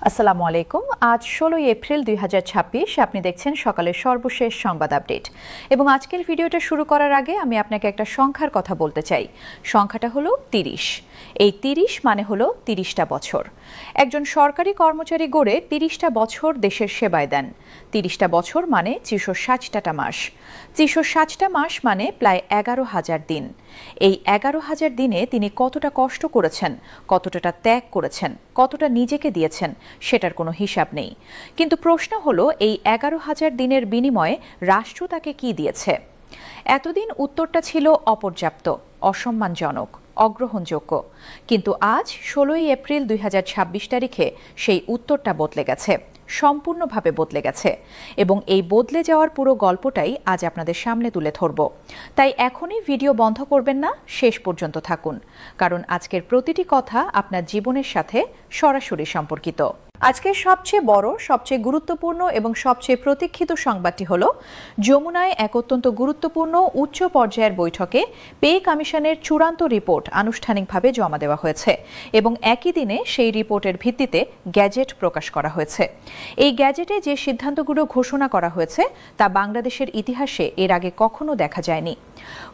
আসসালামু আলাইকুম। আজ ১৬ এপ্রিল ২০২৬। আপনি দেখছেন সকালের সর্বশেষ সংবাদ আপডেট। এবং আজকের ভিডিওটা শুরু করার আগে আমি আপনাকে একটা সংখ্যার কথা বলতে চাই। সংখ্যাটা হলো ৩০। এই ৩০ মানে হলো ৩০টা বছর। একজন সরকারি কর্মচারী গড়ে ৩০টা বছর দেশের সেবায় দেন। ৩০টা বছর মানে ৩৬০টা মাস। ৩৬০টা মাস মানে প্রায় ১১,০০০ দিন। এই ১১,০০০ দিনে তিনি কতটা কষ্ট করেছেন, কতটা ত্যাগ করেছেন, কতটা নিজেকে দিয়েছেন সেটার কোনো হিসাব নেই। কিন্তু প্রশ্ন হলো, এই ১১,০০০ দিনের বিনিময়ে রাষ্ট্র তাকে কি দিয়েছে? এতদিন উত্তরটা ছিল অপর্যাপ্ত, অসম্মানজনক, অগ্রহণযোগ্য। কিন্তু আজ ১৬ এপ্রিল ২০২৬ তারিখে সেই উত্তরটা বদলে গেছে, সম্পূর্ণভাবে বদলে গেছে। এবং এই বদলে যাওয়ার পুরো গল্পটাই আজ আপনাদের সামনে তুলে ধরব। তাই এখনই ভিডিও বন্ধ করবেন না, শেষ পর্যন্ত থাকুন, কারণ আজকের প্রতিটি কথা আপনার জীবনের সাথে সরাসরি সম্পর্কিত। আজকের সবচেয়ে বড়, সবচেয়ে গুরুত্বপূর্ণ এবং সবচেয়ে প্রতীক্ষিত সংবাদটি হলো, যমুনায় এক অত্যন্ত গুরুত্বপূর্ণ উচ্চ পর্যায়ের বৈঠকে পে কমিশনের চূড়ান্ত রিপোর্ট আনুষ্ঠানিকভাবে জমা দেওয়া হয়েছে এবং একই দিনে সেই রিপোর্টের ভিত্তিতে গ্যাজেট প্রকাশ করা হয়েছে। এই গ্যাজেটে যে সিদ্ধান্তগুলো ঘোষণা করা হয়েছে তা বাংলাদেশের ইতিহাসে এর আগে কখনো দেখা যায়নি।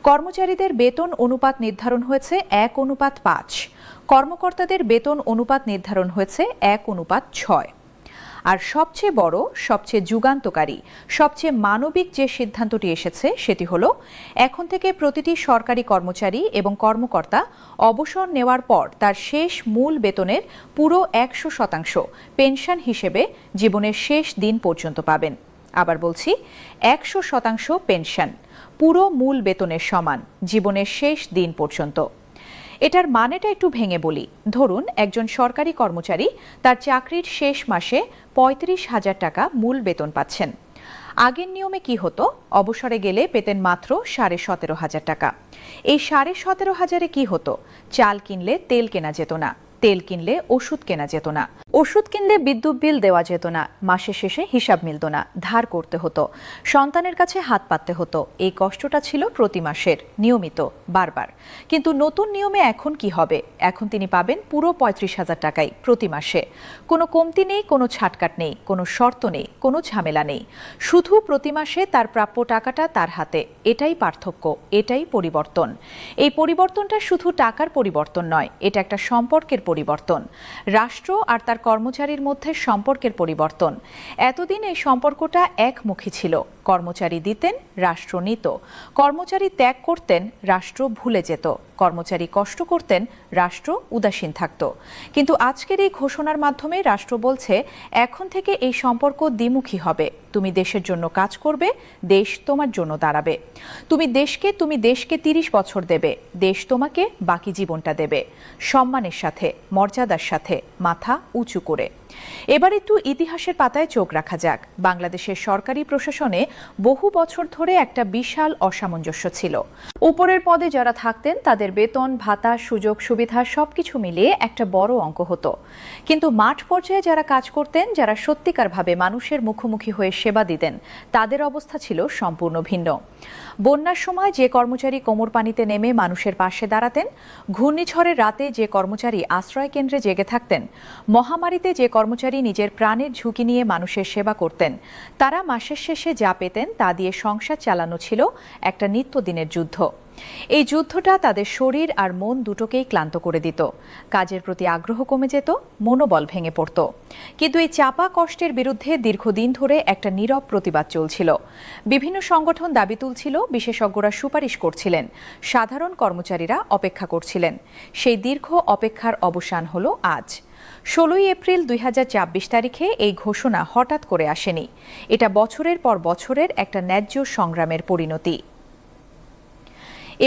কর্মচারীদের বেতন অনুপাত নির্ধারণ হয়েছে ১:৫। কর্মকর্তাদের বেতন অনুপাত নির্ধারণ হয়েছে ১:৬। আর সবচেয়ে বড়, সবচেয়ে যুগান্তকারী, সবচেয়ে মানবিক যে সিদ্ধান্তটি এসেছে সেটি হলো, এখন থেকে প্রতিটি সরকারি কর্মচারী এবং কর্মকর্তা অবসর নেওয়ার পর তার শেষ মূল বেতনের পুরো ১০০% পেনশন হিসেবে জীবনের শেষ দিন পর্যন্ত পাবেন। আবার বলছি, ১০০% পেনশন পুরো মূল বেতনের সমান জীবনের শেষ দিন পর্যন্ত। এটার মানেটা একটু ভেঙে বলি। ধরুন, একজন সরকারি কর্মচারী তার চাকরির শেষ মাসে ৩৫,০০০ টাকা মূল বেতন পাচ্ছেন। আগের নিয়মে কি হতো? অবসরে গেলে পেতেন মাত্র ১৭,৫০০ টাকা। এই ১৭,৫০০ কি হতো? চাল কিনলে তেল কেনা যেত না, তেল কিনলে ওষুধ কেনা যেত না, ওষুধ কিনলে বিদ্যুৎ বিল দেওয়া যেত না, মাসের শেষে হিসাব মিলত না, ধার করতে হতো, সন্তানের কাছে হাত পাততে হতো। এই কষ্টটা ছিল প্রতি মাসের, নিয়মিত, বারবার। কিন্তু নতুন নিয়মে এখন কি হবে? এখন তিনি পাবেন পুরো ৩৫,০০০ টাকাই প্রতি মাসে। কোনো কমতি নেই, কোনো ছাটকাট নেই, কোনো শর্ত নেই, কোনো ঝামেলা নেই। শুধু প্রতি মাসে তার প্রাপ্য টাকাটা তার হাতে। এটাই পার্থক্য, এটাই পরিবর্তন। এই পরিবর্তনটা শুধু টাকার পরিবর্তন নয়, এটা একটা সম্পর্কের পরিবর্তন, রাষ্ট্র আর তার কর্মচারীর মধ্যে সম্পর্কের পরিবর্তন। এতদিন এই সম্পর্কটা একমুখী ছিল। কর্মচারী দিতেন, রাষ্ট্র নিত। কর্মচারী ত্যাগ করতেন, রাষ্ট্র ভুলে যেত। কর্মচারী কষ্ট করতেন, রাষ্ট্র উদাসীন থাকত। কিন্তু আজকের এই ঘোষণার মাধ্যমে রাষ্ট্র বলছে, এখন থেকে এই সম্পর্ক দ্বিমুখী হবে। তুমি দেশের জন্য কাজ করবে, দেশ তোমার জন্য দাঁড়াবে। তুমি দেশকে ৩০ বছর দেবে, দেশ তোমাকে বাকি জীবনটা দেবে, সম্মানের সাথে, মর্যাদার সাথে, মাথা উঁচু করে। এবার একটু ইতিহাসের পাতায় চোখ রাখা যাক। বাংলাদেশের সরকারি প্রশাসনে বহু বছর ধরে একটা বিশাল অসামঞ্জস্য ছিল। উপরের পদে যারা থাকতেন তাদের বেতন, ভাতা, সুযোগ সুবিধা সবকিছু মিলিয়ে একটা বড় অঙ্ক হতো। কিন্তু মাঠ পর্যায়ে যারা কাজ করতেন, যারা সত্যিকারভাবে মানুষের মুখোমুখি হয়ে সেবা দিতেন, তাদের অবস্থা ছিল সম্পূর্ণ ভিন্ন। বন্যার সময় যে কর্মচারী কোমর পানিতে নেমে মানুষের পাশে দাঁড়াতেন, ঘূর্ণিঝড়ের রাতে যে কর্মচারী আশ্রয় কেন্দ্রে জেগে থাকতেন, মহামারীতে যে কর্মচারী নিজের প্রাণের ঝুঁকি নিয়ে মানুষের সেবা করতেন, তারা মাসের শেষে যা পেতেন তা দিয়ে সংসার চালানো ছিল একটা নিত্যদিনের যুদ্ধ। এই যুদ্ধটা তাদের শরীর আর মন দুটোকেই ক্লান্ত করে দিত। কাজের প্রতি আগ্রহ কমে যেত, মনোবল ভেঙে পড়ত। কিন্তু এই চাপা কষ্টের বিরুদ্ধে দীর্ঘদিন ধরে একটা নীরব প্রতিবাদ চলছিল। বিভিন্ন সংগঠন দাবি তুলছিল, বিশেষজ্ঞরা সুপারিশ করছিলেন, সাধারণ কর্মচারীরা অপেক্ষা করছিলেন। সেই দীর্ঘ অপেক্ষার অবসান হলো আজ। ১৬ এপ্রিল ২০২৪ তারিখে এই ঘোষণা হঠাৎ করে আসেনি। এটা বছরের পর বছরের একটা ন্যায্য সংগ্রামের পরিণতি।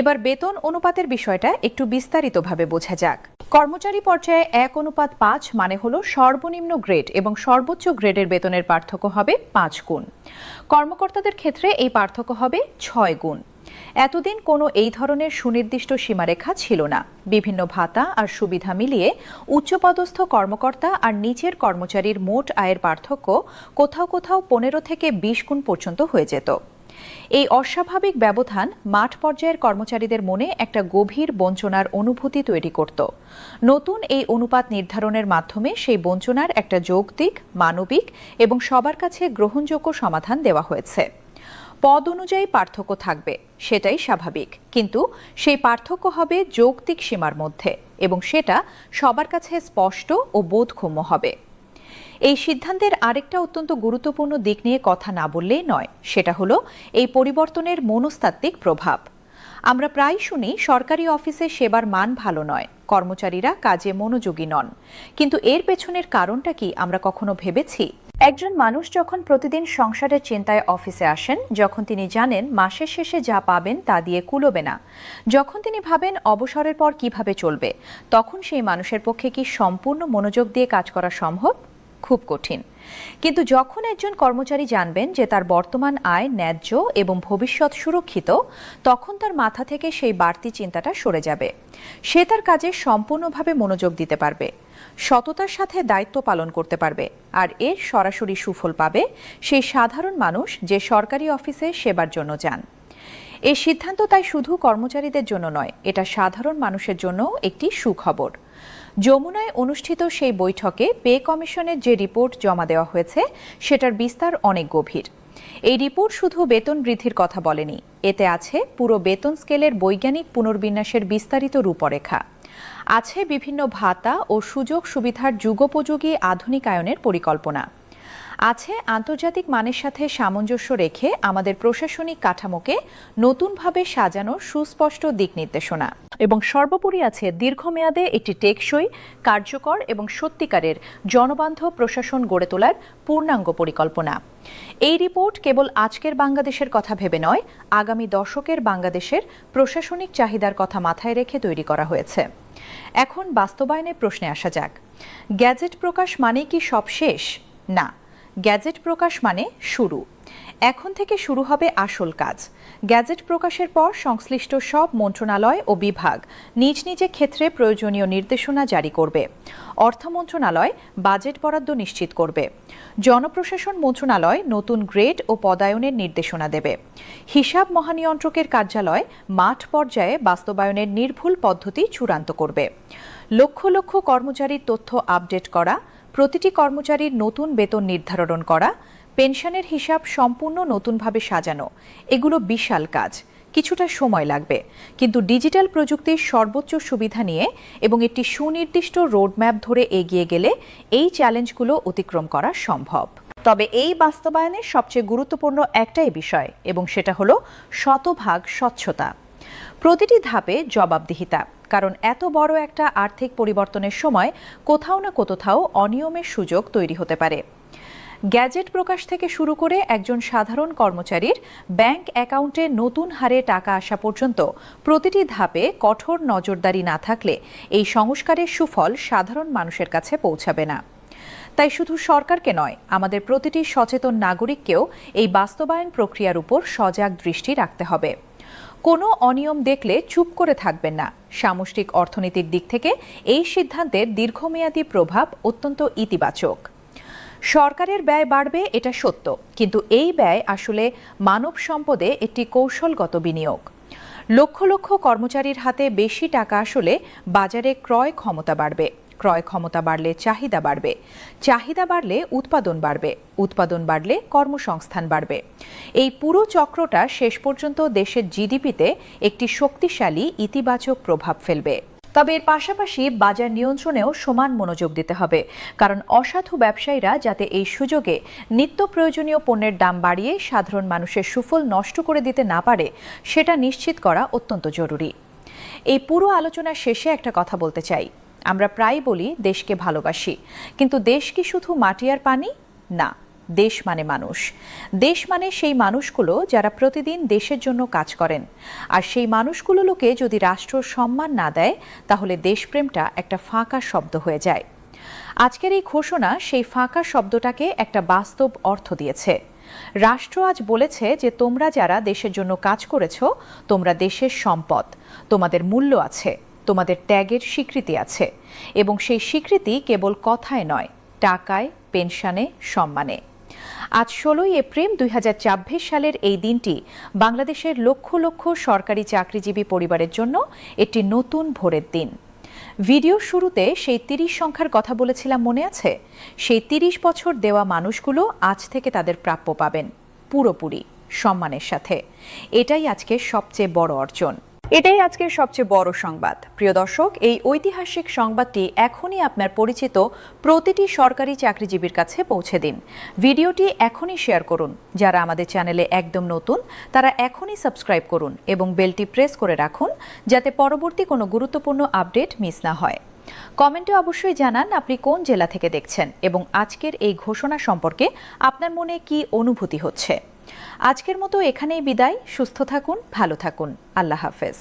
এবার বেতন অনুপাতের বিষয়টা একটু বিস্তারিতভাবে বোঝা যাক। কর্মচারী পর্যায়ে ১:৫ মানে হলো সর্বনিম্ন গ্রেড এবং সর্বোচ্চ গ্রেডের বেতনের পার্থক্য হবে ৫ গুণ। কর্মকর্তাদের ক্ষেত্রে এই পার্থক্য হবে ৬ গুণ। এতদিন কোনো এই ধরনের সুনির্দিষ্ট সীমারেখা ছিল না। বিভিন্ন ভাতা আর সুবিধা মিলিয়ে উচ্চপদস্থ কর্মকর্তা আর নিচের কর্মচারীর মোট আয়ের পার্থক্য কোথাও কোথাও ১৫ থেকে ২০ গুণ পর্যন্ত হয়ে যেত। এই অস্বাভাবিক ব্যবধান মাঠ পর্যায়ের কর্মচারীদের মনে একটা গভীর বঞ্চনার অনুভূতি তৈরি করত। নতুন এই অনুপাত নির্ধারণের মাধ্যমে সেই বঞ্চনার একটা যৌক্তিক, মানবিক এবং সবার কাছে গ্রহণযোগ্য সমাধান দেওয়া হয়েছে। পদ অনুযায়ী পার্থক্য থাকবে, সেটাই স্বাভাবিক, কিন্তু সেই পার্থক্য হবে যৌক্তিক সীমার মধ্যে এবং সেটা সবার কাছে স্পষ্ট ও বোধগম্য হবে। এই সিদ্ধান্তের আরেকটা অত্যন্ত গুরুত্বপূর্ণ দিক নিয়ে কথা না বললেই নয়, সেটা হলো এই পরিবর্তনের মনস্তাত্ত্বিক প্রভাব। আমরা প্রায় শুনি সরকারি অফিসে সেবার মান ভালো নয়, কর্মচারীরা কাজে মনোযোগী নন, কিন্তু এর পেছনের কারণটা কি আমরা কখনো ভেবেছি? একজন মানুষ যখন প্রতিদিন সংসারের চিন্তায় অফিসে আসেন, যখন তিনি জানেন মাসের শেষে যা পাবেন তা দিয়ে কুলোবে না, যখন তিনি ভাবেন অবসরের পর কিভাবে চলবে, তখন সেই মানুষের পক্ষে কি সম্পূর্ণ মনোযোগ দিয়ে কাজ করা সম্ভব? খুব কঠিন। কিন্তু যখন একজন কর্মচারী জানবেন যে তার বর্তমান আয় ন্যায্য এবং ভবিষ্যৎ সুরক্ষিত, তখন তার মাথা থেকে সেই বাড়তি চিন্তাটা সরে যাবে। সে তার কাজে সম্পূর্ণভাবে মনোযোগ দিতে পারবে, সততার সাথে দায়িত্ব পালন করতে পারবে, আর এর সরাসরি সুফল পাবে সেই সাধারণ মানুষ যে সরকারি অফিসে সেবার জন্য যান। এই সিদ্ধান্ত তাই শুধু কর্মচারীদের জন্য নয়, এটা সাধারণ মানুষের জন্য একটি সুখবর। যমুনায় অনুষ্ঠিত সেই বৈঠকে পে কমিশনের যে রিপোর্ট জমা দেওয়া হয়েছে, সেটার বিস্তার অনেক গভীর। এই রিপোর্ট শুধু বেতন বৃদ্ধির কথা বলেনি, এতে আছে পুরো বেতন স্কেলের বৈজ্ঞানিক পুনর্বিন্যাসের বিস্তারিত রূপরেখা, আছে বিভিন্ন ভাতা ও সুযোগ সুবিধার যুগোপযোগী আধুনিকায়নের পরিকল্পনা, আছে আন্তর্জাতিক মানের সাথে সামঞ্জস্য রেখে আমাদের প্রশাসনিক কাঠামোকে নতুনভাবে সাজানোর সুস্পষ্ট দিক নির্দেশনা, এবং সর্বোপরি আছে দীর্ঘমেয়াদে একটি টেকসই, কার্যকর এবং সত্যিকারের জনবান্ধব প্রশাসন গড়ে তোলার পূর্ণাঙ্গ পরিকল্পনা। এই রিপোর্ট কেবল আজকের বাংলাদেশের কথা ভেবে নয়, আগামী দশকের বাংলাদেশের প্রশাসনিক চাহিদার কথা মাথায় রেখে তৈরি করা হয়েছে। এখন বাস্তবায়নের প্রশ্নে আসা যাক। গ্যাজেট প্রকাশ মানে কি সব শেষ? না, গ্যাজেট প্রকাশ মানে শুরু। এখন থেকে শুরু হবে আসল কাজ। গ্যাজেট প্রকাশের পর সংশ্লিষ্ট সব মন্ত্রণালয় ও বিভাগ নিজ নিজ ক্ষেত্রে প্রয়োজনীয় নির্দেশনা জারি করবে। অর্থ মন্ত্রণালয় বাজেট বরাদ্দ নিশ্চিত করবে। জনপ্রশাসন মন্ত্রণালয় নতুন গ্রেড ও পদায়নের নির্দেশনা দেবে। হিসাব মহানিয়ন্ত্রকের কার্যালয় মাঠ পর্যায়ে বাস্তবায়নের নির্ভুল পদ্ধতি চূড়ান্ত করবে। লক্ষ লক্ষ কর্মচারীর তথ্য আপডেট করা, প্রতিটি কর্মচারীর নতুন বেতন নির্ধারণ করা, পেনশনের হিসাব সম্পূর্ণ নতুনভাবে সাজানো, এগুলো বিশাল কাজ, কিছুটা সময় লাগবে, কিন্তু ডিজিটাল প্রযুক্তির সর্বোচ্চ সুবিধা নিয়ে এবং একটি সুনির্দিষ্ট রোডম্যাপ ধরে এগিয়ে গেলে এই চ্যালেঞ্জগুলো অতিক্রম করা সম্ভব। তবে এই বাস্তবায়নের সবচেয়ে গুরুত্বপূর্ণ একটাই বিষয়, এবং সেটা হলো শতভাগ স্বচ্ছতা। প্রতিটি ধাপে জবাবদিহিতা, কারণ এত বড় একটা আর্থিক পরিবর্তনের সময় কোথাও না কোথাও অনিয়মের সুযোগ তৈরি হতে পারে। গ্যাজেট প্রকাশ থেকে শুরু করে একজন সাধারণ কর্মচারীর ব্যাংক অ্যাকাউন্টে নতুন হারে টাকা আসা পর্যন্ত প্রতিটি ধাপে কঠোর নজরদারি না থাকলে এই সংস্কারের সুফল সাধারণ মানুষের কাছে পৌঁছাবে না। তাই শুধু সরকারকে নয়, আমাদের প্রতিটি সচেতন নাগরিককেও এই বাস্তবায়ন প্রক্রিয়ার উপর সজাগ দৃষ্টি রাখতে হবে। কোনো অনিয়ম দেখলে চুপ করে থাকবেন না। সামষ্টিক অর্থনীতির দিক থেকে এই সিদ্ধান্তের দীর্ঘমেয়াদী প্রভাব অত্যন্ত ইতিবাচক। সরকারের ব্যয় বাড়বে, এটা সত্য, কিন্তু এই ব্যয় আসলে মানব সম্পদে একটি কৌশলগত বিনিয়োগ। লক্ষ লক্ষ কর্মচারীর হাতে বেশি টাকা আসলে বাজারে ক্রয় ক্ষমতা বাড়বে, ক্রয় ক্ষমতা বাড়লে চাহিদা বাড়বে, চাহিদা বাড়লে উৎপাদন বাড়বে, উৎপাদন বাড়লে কর্মসংস্থান বাড়বে। এই পুরো চক্রটা শেষ পর্যন্ত দেশের জিডিপিতে একটি শক্তিশালী ইতিবাচক প্রভাব ফেলবে। তবে এর পাশাপাশি বাজার নিয়ন্ত্রণেও সমান মনোযোগ দিতে হবে, কারণ অসাধু ব্যবসায়ীরা যাতে এই সুযোগে নিত্য প্রয়োজনীয় পণ্যের দাম বাড়িয়ে সাধারণ মানুষের সুফল নষ্ট করে দিতে না পারে, সেটা নিশ্চিত করা অত্যন্ত জরুরি। এই পুরো আলোচনার শেষে একটা কথা বলতে চাই। আমরা প্রায় বলি দেশকে ভালোবাসি, কিন্তু দেশ কি শুধু মাটি আর পানি? না, দেশ মানে মানুষ। দেশ মানে সেই মানুষগুলো যারা প্রতিদিন দেশের জন্য কাজ করেন। আর সেই মানুষগুলোকে যদি রাষ্ট্র সম্মান না দেয়, তাহলে দেশপ্রেমটা একটা ফাঁকা শব্দ হয়ে যায়। আজকের এই ঘোষণা সেই ফাঁকা শব্দটাকে একটা বাস্তব অর্থ দিয়েছে। রাষ্ট্র আজ বলেছে যে তোমরা যারা দেশের জন্য কাজ করেছো, তোমরা দেশের সম্পদ, তোমাদের মূল্য আছে, তোমাদের ত্যাগের স্বীকৃতি আছে, এবং সেই স্বীকৃতি কেবল কথায় নয়, টাকায়, পেনশনে, সম্মানে। আজ ১৬ এপ্রিল ২০২৪ সালের এই দিনটি বাংলাদেশের লক্ষ লক্ষ সরকারি চাকরিজীবী পরিবারের জন্য একটি নতুন ভোরের দিন। ভিডিও শুরুতে সেই ৩০ সংখ্যার কথা বলেছিলাম, মনে আছে? সেই ৩০ বছর দেওয়া মানুষগুলো আজ থেকে তাদের প্রাপ্য পাবেন পুরোপুরি সম্মানের সাথে। এটাই আজকের সবচেয়ে বড় অর্জন, এটাই আজকের সবচেয়ে বড় সংবাদ। প্রিয় দর্শক, এই ঐতিহাসিক সংবাদটি এখনই আপনার পরিচিত প্রতিটি সরকারি চাকরিজীবীর কাছে পৌঁছে দিন। ভিডিওটি এখনই শেয়ার করুন। যারা আমাদের চ্যানেলে একদম নতুন তারা এখনই সাবস্ক্রাইব করুন এবং বেলটি প্রেস করে রাখুন যাতে পরবর্তী কোনো গুরুত্বপূর্ণ আপডেট মিস না হয়। কমেন্টে অবশ্যই জানান আপনি কোন জেলা থেকে দেখছেন এবং আজকের এই ঘোষণা সম্পর্কে আপনার মনে কি অনুভূতি হচ্ছে। আজকের মতো এখানেই বিদায়। সুস্থ থাকুন, ভালো থাকুন। আল্লাহ হাফেজ।